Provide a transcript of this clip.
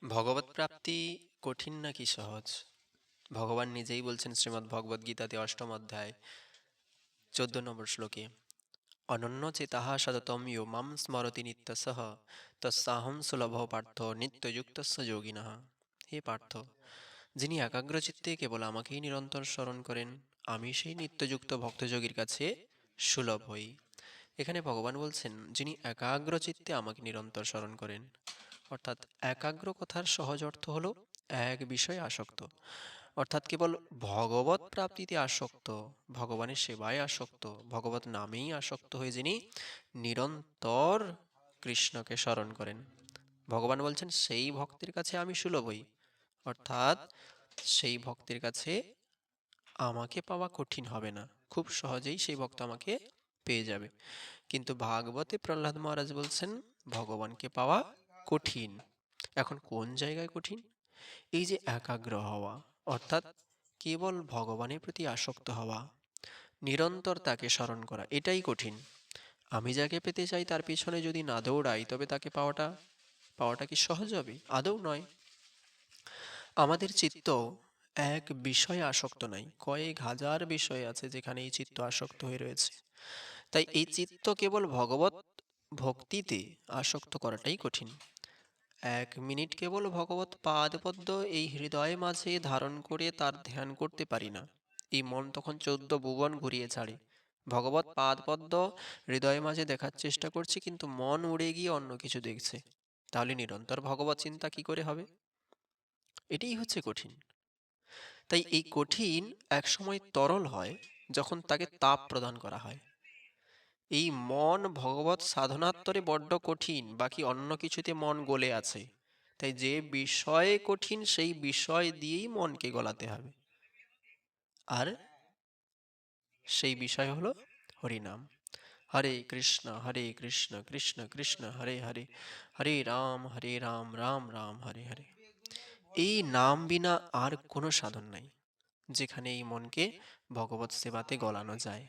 ভগবৎ প্রাপ্তি কঠিন নাকি সহজ? ভগবান নিজেই বলছেন শ্রীমদ্ ভগবদ্ গীতাতে ৮ম অধ্যায় ১৪ নম্বর শ্লোকে, অনন্য চেতাহা সততম ইয়ো মাম স্মরতি নিত্যসঃ তস্যাহং সুলভঃ পার্থ নিত্যযুক্তস্য যোগিনঃ। হে পার্থ, যিনি একাগ্রচিত্তে কেবল আমাকেই নিরন্তর স্মরণ করেন, আমি সেই নিত্যযুক্ত ভক্তযোগীর কাছে সুলভ হই। এখানে ভগবান বলছেন যিনি একাগ্রচিত্তে আমাকে নিরন্তর স্মরণ করেন, অর্থাৎ একাগ্র কথার সহজ অর্থ হলো এক বিষয়ে আসক্ত, অর্থাৎ কেবল ভগবত প্রাপ্তিতে আসক্ত, ভগবানের সেবায় আসক্ত, ভগবত নামেই আসক্ত হয়ে যিনি নিরন্তর কৃষ্ণকে স্মরণ করেন। ভগবান বলছেন সেই ভক্তের কাছে আমি সুলভ হই, অর্থাৎ সেই ভক্তের কাছে আমাকে পাওয়া কঠিন হবে না, খুব সহজেই সেই ভক্ত আমাকে পেয়ে যাবে। কিন্তু ভাগবতে প্রহ্লাদ মহারাজ বলছেন ভগবানকে পাওয়া কঠিন। এখন কোন জায়গায় কঠিন? এই যে একাগ্র হওয়া, অর্থাৎ কেবল ভগবানের প্রতি আসক্ত হওয়া, নিরন্তর তাকে স্মরণ করা, এটাই কঠিন। আমি যাকে পেতে চাই তার পিছনে যদি না দৌড়াই, তবে তাকে পাওয়াটা পাওয়াটা কি সহজ হবে? আদৌ নয়। আমাদের চিত্ত এক বিষয়ে আসক্ত নাই, কয়েক হাজার বিষয় আছে যেখানে এই চিত্ত আসক্ত হয়ে রয়েছে। তাই এই চিত্ত কেবল ভগবত ভক্তিতে আসক্ত করাটাই কঠিন। ১ মিনিট কেবল ভগবত পাদপদ্ম এই হৃদয়ে মাঝে ধারণ করে তার ধ্যান করতে পারি না, এই মন তখন ১৪ ভুবন ঘুরিয়ে ছাড়ে। ভগবত পাদপদ্ম হৃদয়ে মাঝে দেখার চেষ্টা করছি, কিন্তু মন উড়ে গিয়ে অন্য কিছু দেখছে। তাহলে নিরন্তর ভগবত চিন্তা কি করে হবে? এটাই হচ্ছে কঠিন। তাই এই কঠিন একসময় তরল হয় যখন তাকে তাপ প্রদান করা হয়। এই মন ভগবত সাধনাত্তরে বড্ড কঠিন, বাকি অন্য কিছুতে মন গলে আছে। তাই যে বিষয়ে কঠিন সেই বিষয় দিয়েই মনকে গলাতে হবে। আর সেই বিষয় হলো হরিনাম। হরে কৃষ্ণ কৃষ্ণ কৃষ্ণ হরে হরে, হরে রাম রাম রাম হরে হরে। এই নাম বিনা আর কোনো সাধন নাই যেখানে এই মনকে ভগবত সেবাতে গলানো যায়।